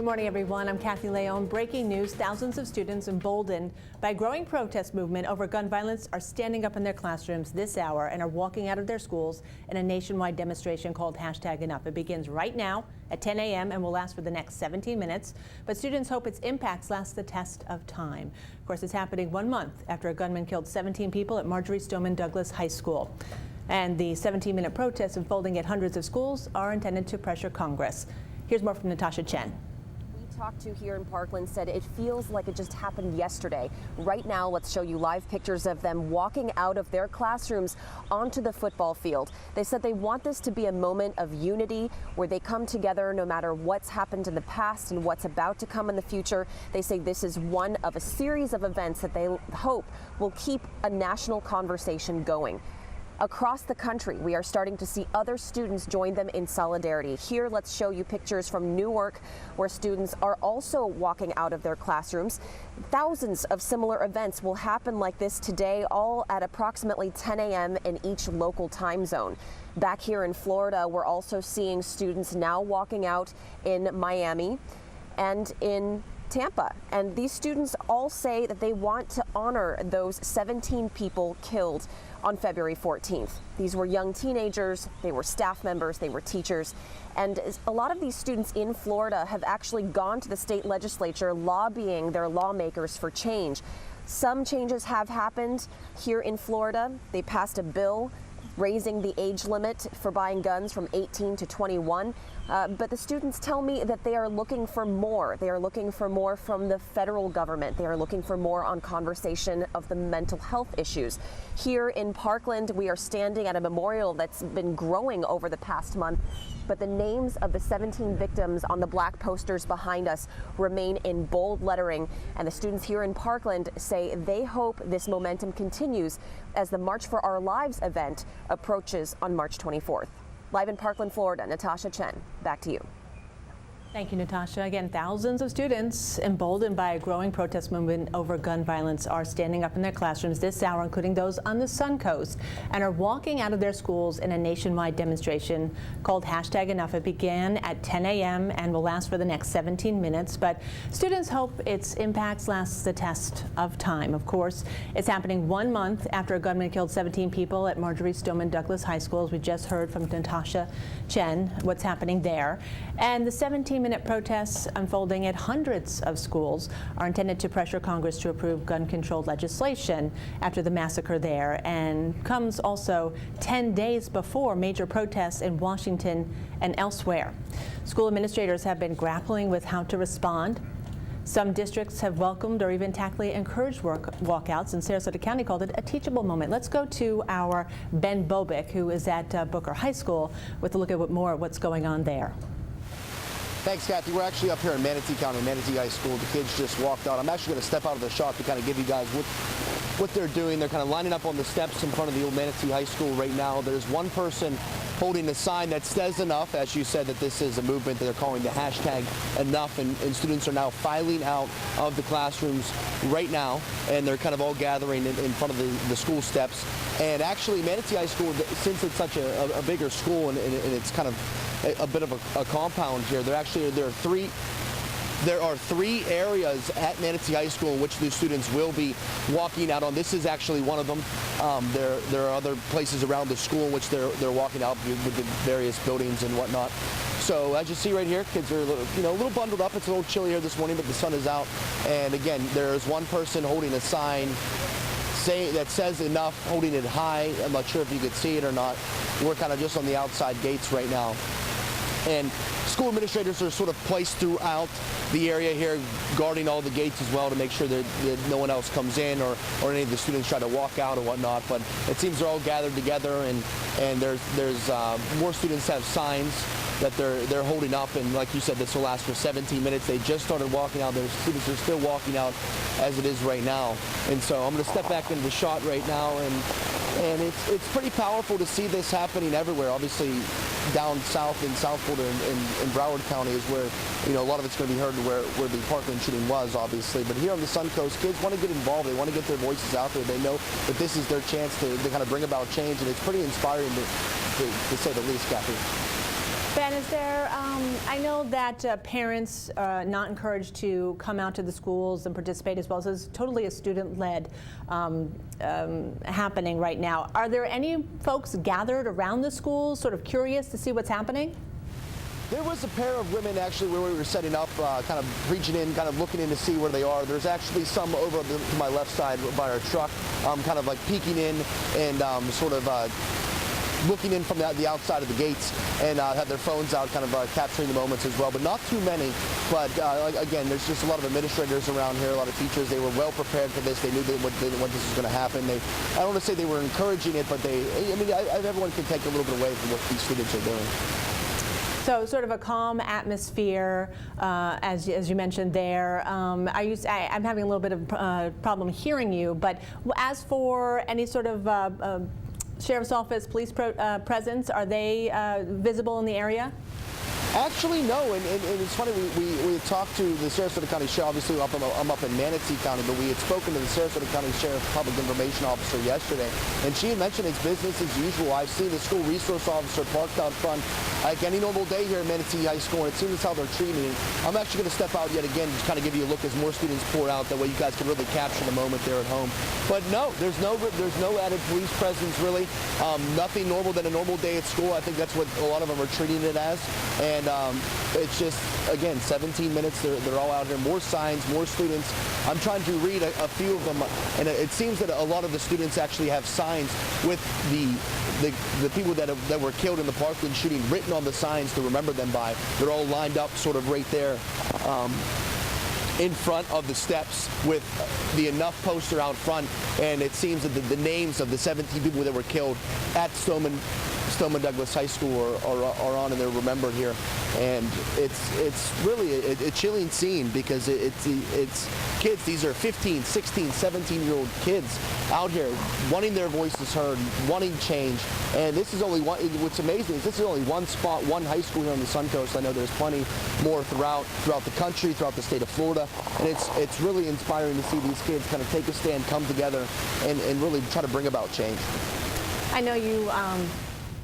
Good morning, everyone. I'm Kathy Leone. Breaking news, thousands of students emboldened by a growing protest movement over gun violence are standing up in their classrooms this hour and are walking out of their schools in a nationwide demonstration called #Enough. It begins right now at 10 a.m. and will last for the next 17 minutes. But students hope its impacts last the test of time. Of course, it's happening 1 month after a gunman killed 17 people at Marjory Stoneman Douglas High School. And the 17-minute protests unfolding at hundreds of schools are intended to pressure Congress. Here's more from Natasha Chen. Talked to here in Parkland said it feels like it just happened yesterday. Right now, let's show you live pictures of them walking out of their classrooms onto the football field. They said they want this to be a moment of unity where they come together no matter what's happened in the past and what's about to come in the future. They say this is one of a series of events that they hope will keep a national conversation going. Across the country, we are starting to see other students join them in solidarity. Here, let's show you pictures from Newark, where students are also walking out of their classrooms. Thousands of similar events will happen like this today, all at approximately 10 a.m. in each local time zone. Back here in Florida, we're also seeing students now walking out in Miami and in Tampa. And these students all say that they want to honor those 17 people killed on February 14th. These were young teenagers, they were staff members, they were teachers, and a lot of these students in Florida have actually gone to the state legislature lobbying their lawmakers for change. Some changes have happened here in Florida. They passed a bill raising the age limit for buying guns from 18 to 21. But the students tell me that they are looking for more. They are looking for more from the federal government. They are looking for more on conversation of the mental health issues. Here in Parkland, we are standing at a memorial that's been growing over the past month, but the names of the 17 victims on the black posters behind us remain in bold lettering. And the students here in Parkland say they hope this momentum continues as the March for Our Lives event approaches on March 24th. Live in Parkland, Florida, Natasha Chen, back to you. Thank you, Natasha. Again, thousands of students emboldened by a growing protest movement over gun violence are standing up in their classrooms this hour, including those on the Suncoast, and are walking out of their schools in a nationwide demonstration called #Enough. It began at 10 a.m. and will last for the next 17 minutes, but students hope its impacts last the test of time. Of course, it's happening 1 month after a gunman killed 17 people at Marjory Stoneman Douglas High School, as we just heard from Natasha Chen, what's happening there. And the 17-minute protests unfolding at hundreds of schools are intended to pressure Congress to approve gun control legislation after the massacre there, and comes also 10 days before major protests in Washington and elsewhere. School administrators have been grappling with how to respond. Some districts have welcomed or even tactfully encouraged walkouts, and Sarasota County called it a teachable moment. Let's go to our Ben Bobick, who is at Booker High School, with a look at more at what's going on there. Thanks, Kathy. We're actually up here in Manatee County, Manatee High School. The kids just walked out. I'm actually going to step out of the shot to kind of give you guys what they're doing. They're kind of lining up on the steps in front of the old Manatee High School right now. There's one person holding a sign that says enough, as you said, that this is a movement that they're calling the #Enough, and students are now filing out of the classrooms right now, and they're kind of all gathering in front of the school steps. And actually, Manatee High School, since it's such a bigger school and it's kind of a bit of a compound here, there are three areas at Manatee High School in which the students will be walking out on. This is actually one of them. There are other places around the school in which they're walking out with the various buildings and whatnot. So as you see right here, kids are a little bundled up. It's a little chilly here this morning, but the sun is out. And again, there's one person holding a sign that says enough, holding it high. I'm not sure if you could see it or not. We're kind of just on the outside gates right now. And school administrators are sort of placed throughout the area here, guarding all the gates as well to make sure that no one else comes in or any of the students try to walk out or whatnot. But it seems they're all gathered together, and there's more students have signs that they're holding up, and like you said, this will last for 17 minutes. They just started walking out. Their students are still walking out as it is right now. And so I'm going to step back into the shot right now, and it's pretty powerful to see this happening everywhere. Obviously, down south in South Florida and Broward County is where a lot of it's going to be heard, where the Parkland shooting was, obviously. But here on the Suncoast, kids want to get involved. They want to get their voices out there. They know that this is their chance to kind of bring about change, and it's pretty inspiring to say the least, Kathy. Ben, is there, I know that parents are not encouraged to come out to the schools and participate as well, so it's totally a student-led happening right now. Are there any folks gathered around the schools, sort of curious to see what's happening? There was a pair of women actually where we were setting up, kind of reaching in, kind of looking in to see where they are. There's actually some over to my left side by our truck, kind of like peeking in and sort of looking in from the outside of the gates, and have their phones out, kind of capturing the moments as well, but not too many. But again, there's just a lot of administrators around here, a lot of teachers. They were well prepared for this. They knew what this was going to happen. I don't want to say they were encouraging it, but everyone can take a little bit away from what these students are doing. So sort of a calm atmosphere, as you mentioned there. I'm having a little bit of problem hearing you, but as for any sort of Sheriff's Office, police presence, are they visible in the area? Actually, no, and it's funny, we had talked to the Sarasota County Sheriff. Obviously, I'm up in Manatee County, but we had spoken to the Sarasota County Sheriff Public Information Officer yesterday, and she had mentioned it's business as usual. I've seen the school resource officer parked out front like any normal day here at Manatee High School, and it seems how they're treating it. I'm actually going to step out yet again to kind of give you a look as more students pour out. That way you guys can really capture the moment there at home. But no, there's no added police presence really. Nothing normal than a normal day at school. I think that's what a lot of them are treating it as. And it's just, again, 17 minutes. They're all out here. More signs, more students. I'm trying to read a few of them, and it seems that a lot of the students actually have signs with the people that were killed in the Parkland shooting written on the signs to remember them by. They're all lined up sort of right there in front of the steps with the enough poster out front, and it seems that the names of the 17 people that were killed at Stoneman Douglas High School are on, and they're remembered here. And it's really a chilling scene, because it's kids. These are 15, 16, 17-year-old kids out here wanting their voices heard, wanting change. And this is only one. What's amazing is this is only one spot, one high school here on the Suncoast. I know there's plenty more throughout the country, throughout the state of Florida. And it's really inspiring to see these kids kind of take a stand, come together, and really try to bring about change. I know you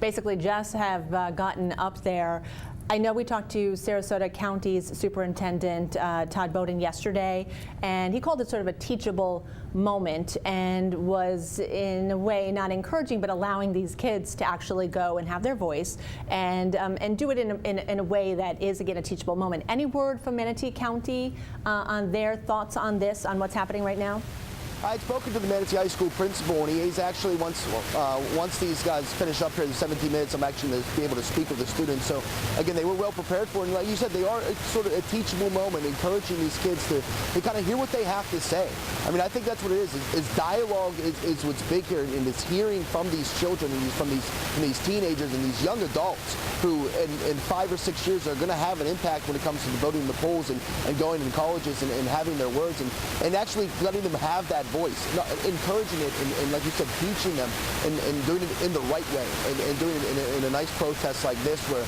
basically just have gotten up there. I know we talked to Sarasota County's Superintendent Todd Bowden yesterday, and he called it sort of a teachable moment, and was in a way not encouraging, but allowing these kids to actually go and have their voice and do it in a way that is, again, a teachable moment. Any word from Manatee County on their thoughts on this, on what's happening right now? I had spoken to the Manatee High School principal, and he's actually, once these guys finish up here in 17 minutes, I'm actually going to be able to speak with the students. So, again, they were well prepared for it. And like you said, they are sort of a teachable moment, encouraging these kids to kind of hear what they have to say. I mean, I think that's what it is dialogue is what's big here, and it's hearing from these children and from these teenagers and these young adults who, in 5 or 6 years, are going to have an impact when it comes to voting in the polls and going to colleges and having their words and actually letting them have that voice, encouraging it, and like you said, teaching them and doing it in the right way, and doing it in a nice protest like this, where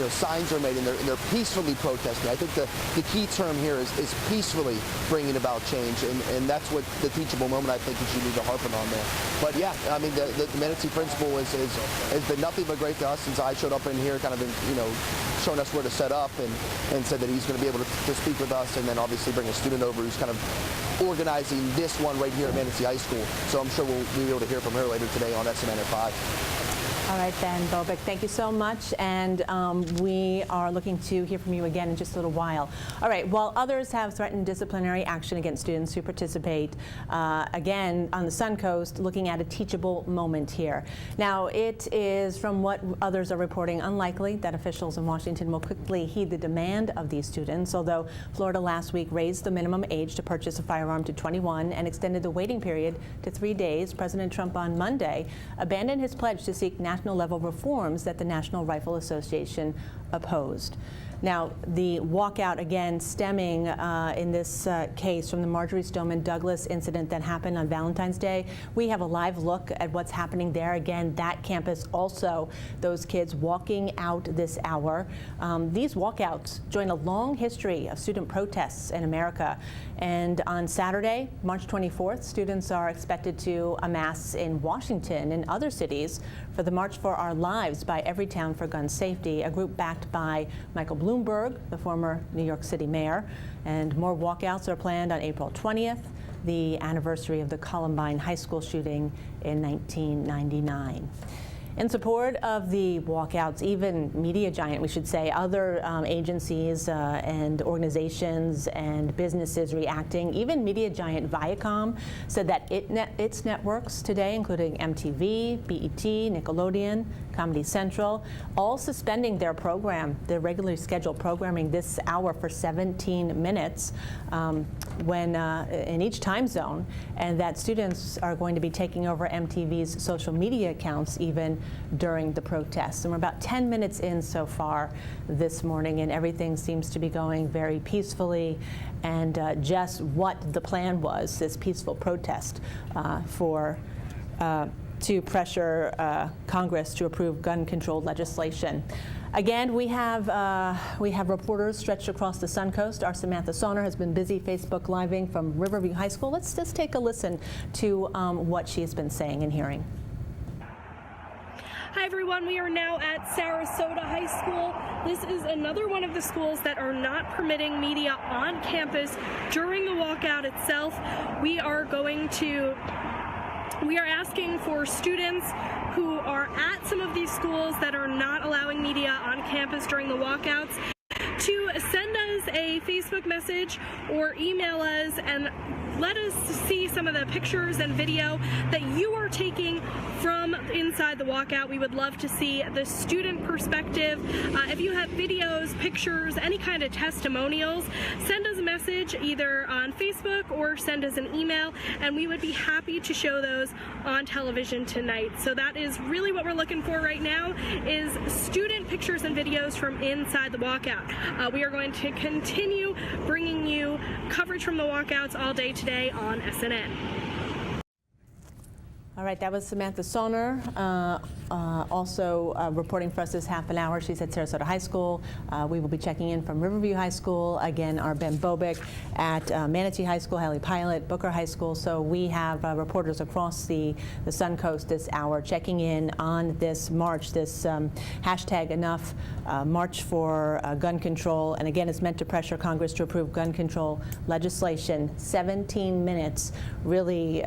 signs are made and they're peacefully protesting. I think the key term here is peacefully bringing about change, and that's what the teachable moment I think you need to harpen on there. But yeah, I mean, the Manatee principal has been nothing but great to us since I showed up in here, kind of showing us where to set up, and said that he's going to be able to speak with us, and then obviously bring a student over who's kind of organizing this one right here at Manatee High School. So I'm sure we'll be able to hear from her later today on SNN at 5. All right, Ben Bobick, thank you so much, and we are looking to hear from you again in just a little while. All right, while others have threatened disciplinary action against students who participate, again, on the Suncoast, looking at a teachable moment here. Now, it is, from what others are reporting, unlikely that officials in Washington will quickly heed the demand of these students, although Florida last week raised the minimum age to purchase a firearm to 21 and extended the waiting period to 3 days. President Trump on Monday abandoned his pledge to seek national level reforms that the National Rifle Association opposed. Now, the walkout again stemming in this case from the Marjorie Stoneman Douglas incident that happened on Valentine's Day. We have a live look at what's happening there. Again, that campus also, those kids walking out this hour. These walkouts join a long history of student protests in America. And on Saturday, March 24th, students are expected to amass in Washington and other cities for the March for Our Lives by Everytown for Gun Safety, a group backed by Michael Bloomberg, the former New York City mayor. And more walkouts are planned on April 20th, the anniversary of the Columbine High School shooting in 1999. In support of the walkouts, even media giant, we should say, other agencies and organizations and businesses reacting. Even media giant Viacom said that its networks today, including MTV, BET, Nickelodeon, Comedy Central, all suspending their program, their regularly scheduled programming this hour for 17 minutes when in each time zone, and that students are going to be taking over MTV's social media accounts even during the protests. And we're about 10 minutes in so far this morning, and everything seems to be going very peacefully, and just what the plan was, this peaceful protest to pressure Congress to approve gun control legislation. Again, we have reporters stretched across the Suncoast. Our Samantha Sonner has been busy Facebook Living from Riverview High School. Let's just take a listen to what she's been saying and hearing. Hi everyone, we are now at Sarasota High School. This is another one of the schools that are not permitting media on campus during the walkout itself. We are asking for students who are at some of these schools that are not allowing media on campus during the walkouts to send us a Facebook message or email us and let us see some of the pictures and video that you are taking from inside the walkout. We would love to see the student perspective. If you have videos, pictures, any kind of testimonials, send us a message either on Facebook or send us an email, and we would be happy to show those on television tonight. So that is really what we're looking for right now, is student pictures and videos from inside the walkout. We are going to continue bringing you coverage from the walkouts all day today on SNN. All right, that was Samantha Sonner, also reporting for us this half an hour. She's at Sarasota High School. We will be checking in from Riverview High School. Again, our Ben Bobick at Manatee High School, Haley Pilot, Booker High School. So we have reporters across the Suncoast this hour checking in on this march, this hashtag enough march for gun control. And again, it's meant to pressure Congress to approve gun control legislation. 17 minutes, really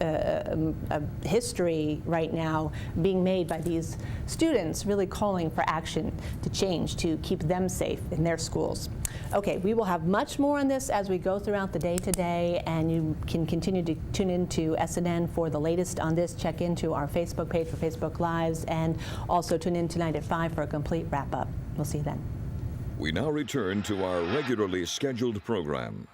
a history right now being made by these students, really calling for action to change, to keep them safe in their schools. Okay, we will have much more on this as we go throughout the day today, and you can continue to tune into SNN for the latest on this. Check into our Facebook page for Facebook Lives, and also tune in tonight at 5 for a complete wrap-up. We'll see you then. We now return to our regularly scheduled program.